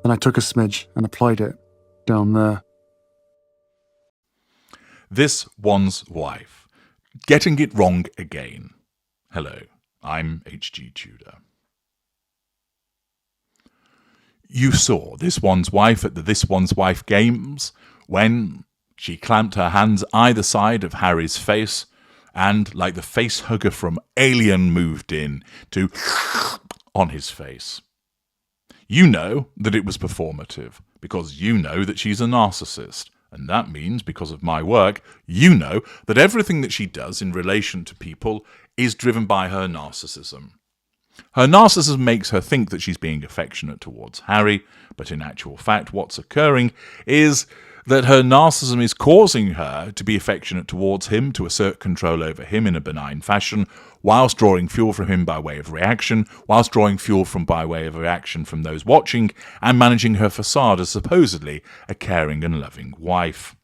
Then I took a smidge and applied it down there. This one's wife. Getting it wrong again. Hello, I'm H.G. Tudor. You saw This One's Wife at the This One's Wife games when she clamped her hands either side of Harry's face and, like the face hugger from Alien, moved in to on his face. You know that it was performative because you know that she's a narcissist. And that means, because of my work, you know that everything that she does in relation to people is driven by her narcissism. Her narcissism makes her think that she's being affectionate towards Harry, but in actual fact what's occurring is that her narcissism is causing her to be affectionate towards him, to assert control over him in a benign fashion, whilst drawing fuel from him by way of reaction, whilst drawing fuel by way of reaction from those watching, and managing her facade as supposedly a caring and loving wife.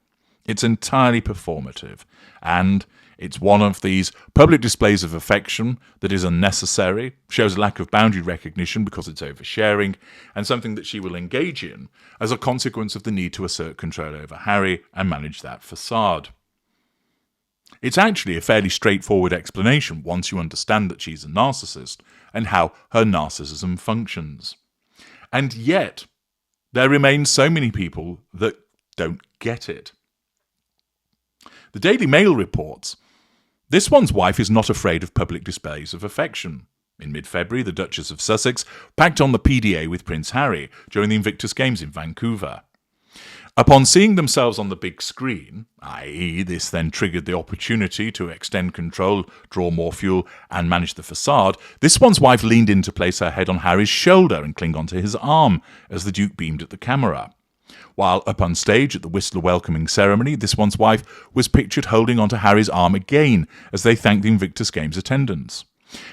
It's entirely performative, and it's one of these public displays of affection that is unnecessary, shows a lack of boundary recognition because it's oversharing, and something that she will engage in as a consequence of the need to assert control over Harry and manage that facade. It's actually a fairly straightforward explanation once you understand that she's a narcissist and how her narcissism functions. And yet, there remain so many people that don't get it. The Daily Mail reports, "This one's wife is not afraid of public displays of affection." In mid-February, the Duchess of Sussex packed on the PDA with Prince Harry during the Invictus Games in Vancouver. Upon seeing themselves on the big screen, i.e. this then triggered the opportunity to extend control, draw more fuel, and manage the facade, this one's wife leaned in to place her head on Harry's shoulder and cling onto his arm as the Duke beamed at the camera. While up on stage at the Whistler welcoming ceremony, this one's wife was pictured holding onto Harry's arm again as they thanked the Invictus Games attendants.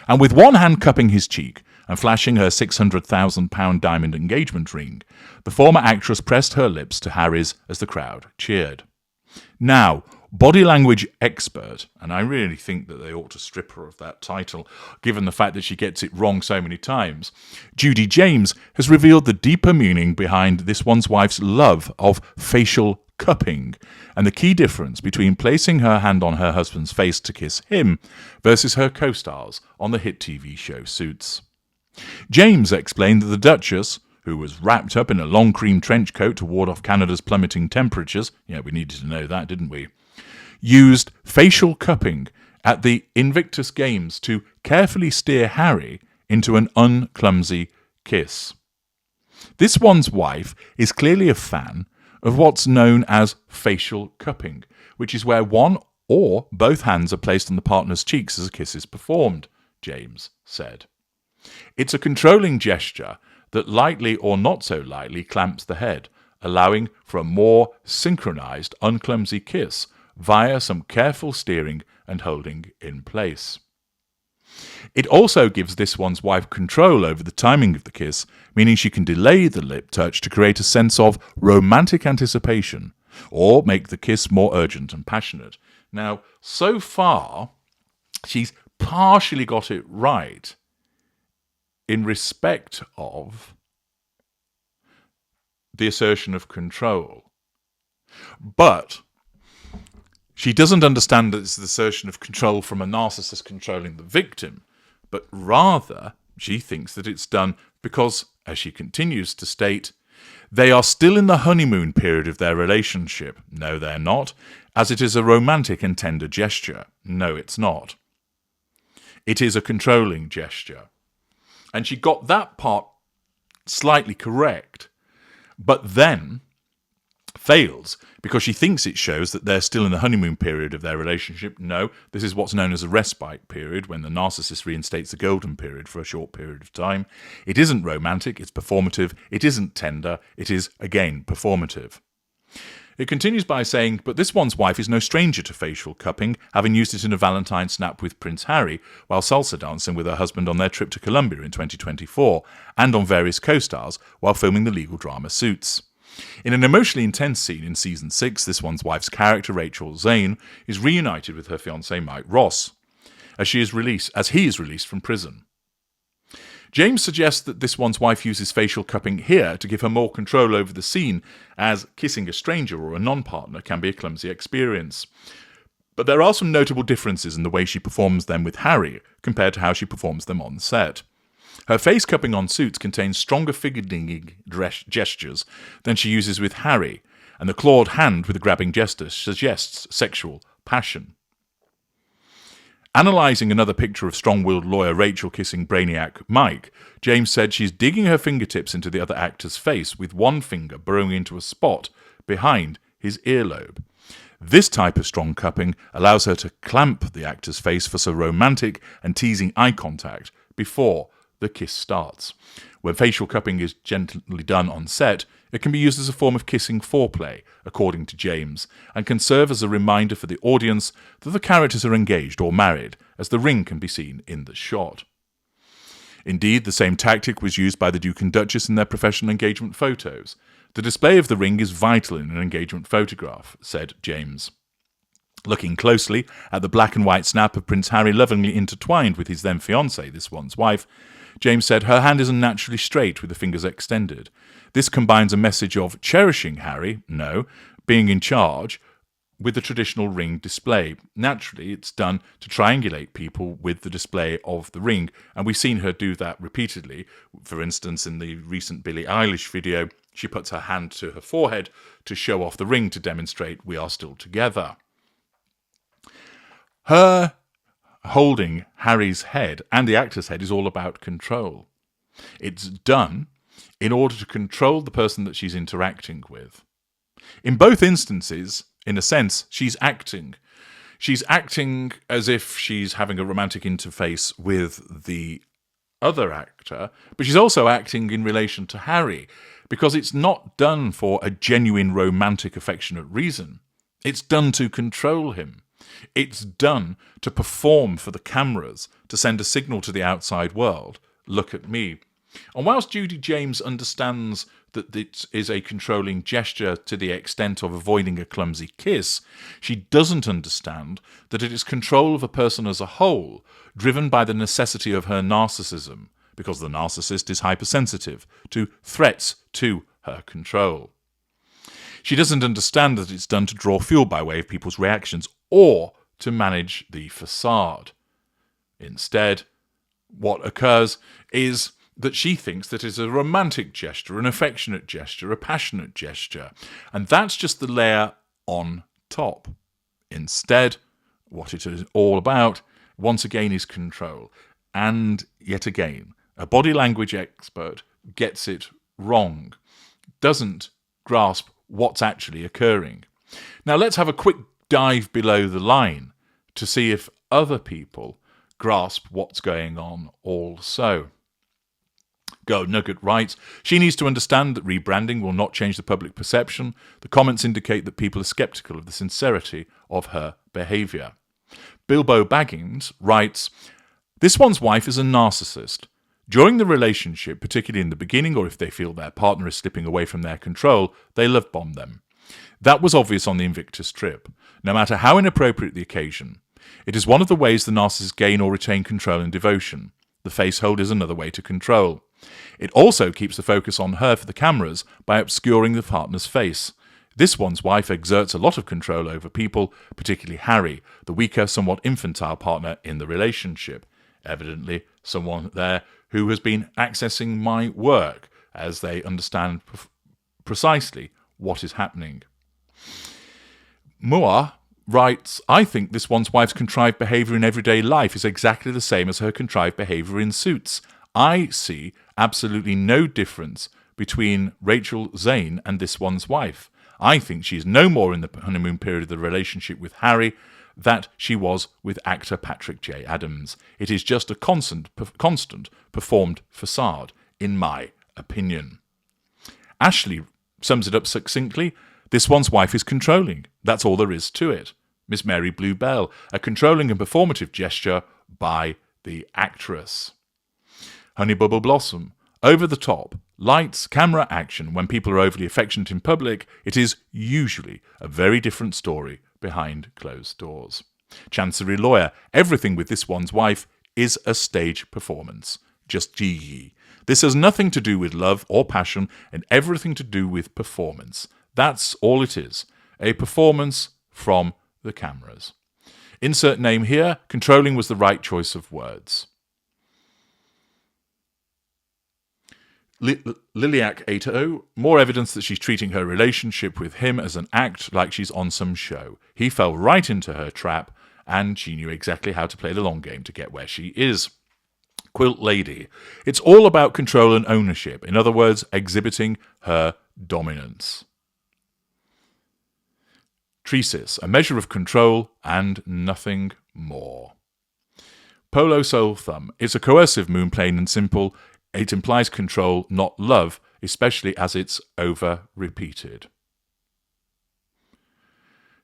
And with one hand cupping his cheek and flashing her £600,000 diamond engagement ring, the former actress pressed her lips to Harry's as the crowd cheered. Now, body language expert, and I really think that they ought to strip her of that title, given the fact that she gets it wrong so many times, Judy James has revealed the deeper meaning behind this one's wife's love of facial cupping, and the key difference between placing her hand on her husband's face to kiss him versus her co-stars on the hit TV show Suits. James explained that the Duchess, who was wrapped up in a long cream trench coat to ward off Canada's plummeting temperatures, yeah, we needed to know that, didn't we, used facial cupping at the Invictus Games to carefully steer Harry into an unclumsy kiss. This one's wife is clearly a fan of what's known as facial cupping, which is where one or both hands are placed on the partner's cheeks as a kiss is performed, James said. It's a controlling gesture that lightly or not so lightly clamps the head, allowing for a more synchronized, unclumsy kiss via some careful steering and holding in place. It also gives this one's wife control over the timing of the kiss, meaning she can delay the lip touch to create a sense of romantic anticipation or make the kiss more urgent and passionate. Now, so far, she's partially got it right in respect of the assertion of control. But she doesn't understand that it's the assertion of control from a narcissist controlling the victim, but rather she thinks that it's done because, as she continues to state, they are still in the honeymoon period of their relationship. No, they're not, as it is a romantic and tender gesture. No, it's not. It is a controlling gesture. And she got that part slightly correct, but then fails because she thinks it shows that they're still in the honeymoon period of their relationship. No, this is what's known as a respite period, when the narcissist reinstates the golden period for a short period of time. It isn't romantic, it's performative, it isn't tender, it is, again, performative. It continues by saying, but this one's wife is no stranger to facial cupping, having used it in a Valentine snap with Prince Harry while salsa dancing with her husband on their trip to Colombia in 2024, and on various co-stars while filming the legal drama Suits. In an emotionally intense scene in Season 6, this one's wife's character, Rachel Zane, is reunited with her fiancé Mike Ross, as he is released from prison. James suggests that This One's Wife uses facial cupping here to give her more control over the scene, as kissing a stranger or a non-partner can be a clumsy experience. But there are some notable differences in the way she performs them with Harry compared to how she performs them on set. Her face cupping on Suits contains stronger finger-dinging gestures than she uses with Harry, and the clawed hand with the grabbing gesture suggests sexual passion. Analysing another picture of strong-willed lawyer Rachel kissing brainiac Mike, James said she's digging her fingertips into the other actor's face with one finger burrowing into a spot behind his earlobe. This type of strong cupping allows her to clamp the actor's face for some romantic and teasing eye contact before the kiss starts. When facial cupping is gently done on set, it can be used as a form of kissing foreplay, according to James, and can serve as a reminder for the audience that the characters are engaged or married, as the ring can be seen in the shot. Indeed, the same tactic was used by the Duke and Duchess in their professional engagement photos. The display of the ring is vital in an engagement photograph, said James. Looking closely at the black and white snap of Prince Harry lovingly intertwined with his then fiancée, This One's Wife, James said her hand is unnaturally straight with the fingers extended. This combines a message of cherishing Harry, being in charge, with the traditional ring display. Naturally, it's done to triangulate people with the display of the ring, and we've seen her do that repeatedly. For instance, in the recent Billie Eilish video, she puts her hand to her forehead to show off the ring to demonstrate we are still together. Her holding Harry's head and the actor's head is all about control. It's done in order to control the person that she's interacting with. In both instances, in a sense, she's acting. She's acting as if she's having a romantic interface with the other actor, but she's also acting in relation to Harry, because it's not done for a genuine romantic, affectionate reason. It's done to control him. It's done to perform for the cameras, to send a signal to the outside world. Look at me. And whilst Judy James understands that it is a controlling gesture to the extent of avoiding a clumsy kiss, she doesn't understand that it is control of a person as a whole, driven by the necessity of her narcissism, because the narcissist is hypersensitive to threats to her control. She doesn't understand that it's done to draw fuel by way of people's reactions or to manage the facade. Instead, what occurs is that she thinks that it's a romantic gesture, an affectionate gesture, a passionate gesture, and that's just the layer on top. Instead, what it is all about, once again, is control. And yet again, a body language expert gets it wrong, doesn't grasp what's actually occurring. Now let's have a quick dive below the line to see if other people grasp what's going on also. Go Nugget writes, she needs to understand that rebranding will not change the public perception. The comments indicate that people are sceptical of the sincerity of her behaviour. Bilbo Baggins writes, This One's Wife is a narcissist. During the relationship, particularly in the beginning, or if they feel their partner is slipping away from their control, they love bomb them. That was obvious on the Invictus trip, no matter how inappropriate the occasion. It is one of the ways the narcissists gain or retain control and devotion. The facehold is another way to control. It also keeps the focus on her for the cameras by obscuring the partner's face. This One's Wife exerts a lot of control over people, particularly Harry, the weaker, somewhat infantile partner in the relationship. Evidently, someone there who has been accessing my work as they understand precisely what is happening. Moa writes, I think This One's Wife's contrived behaviour in everyday life is exactly the same as her contrived behaviour in Suits. I see absolutely no difference between Rachel Zane and This One's Wife. I think she's no more in the honeymoon period of the relationship with Harry that she was with actor Patrick J. Adams. It is just a constant performed facade, in my opinion. Ashley sums it up succinctly. This One's Wife is controlling. That's all there is to it. Miss Mary Bluebell, a controlling and performative gesture by the actress. Honey Bubble Blossom, over the top, lights, camera, action. When people are overly affectionate in public, it is usually a very different story behind closed doors. Chancery Lawyer, everything with This One's Wife is a stage performance. just Gigi. This has nothing to do with love or passion and everything to do with performance. That's all it is. A performance from the cameras. Insert name here. Controlling was the right choice of words. Liliac 80, more evidence that she's treating her relationship with him as an act, like she's on some show. He fell right into her trap, and she knew exactly how to play the long game to get where she is. Quilt Lady. It's all about control and ownership. In other words, exhibiting her dominance. Tresis, a measure of control and nothing more. Polo Soul Thumb. It's a coercive moon, plain and simple. It implies control, not love, especially as it's over-repeated.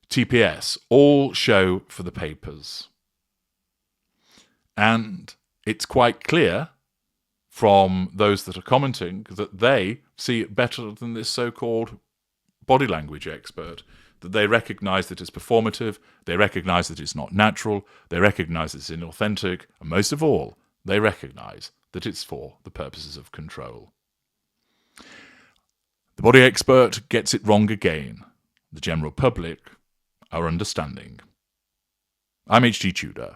TPS, all show for the papers. And it's quite clear from those that are commenting that they see it better than this so-called body language expert, that they recognise that it's performative, they recognise that it's not natural, they recognise that it's inauthentic, and most of all, they recognise that it's for the purposes of control. The body expert gets it wrong again. The general public are understanding. I'm H.G. Tudor.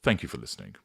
Thank you for listening.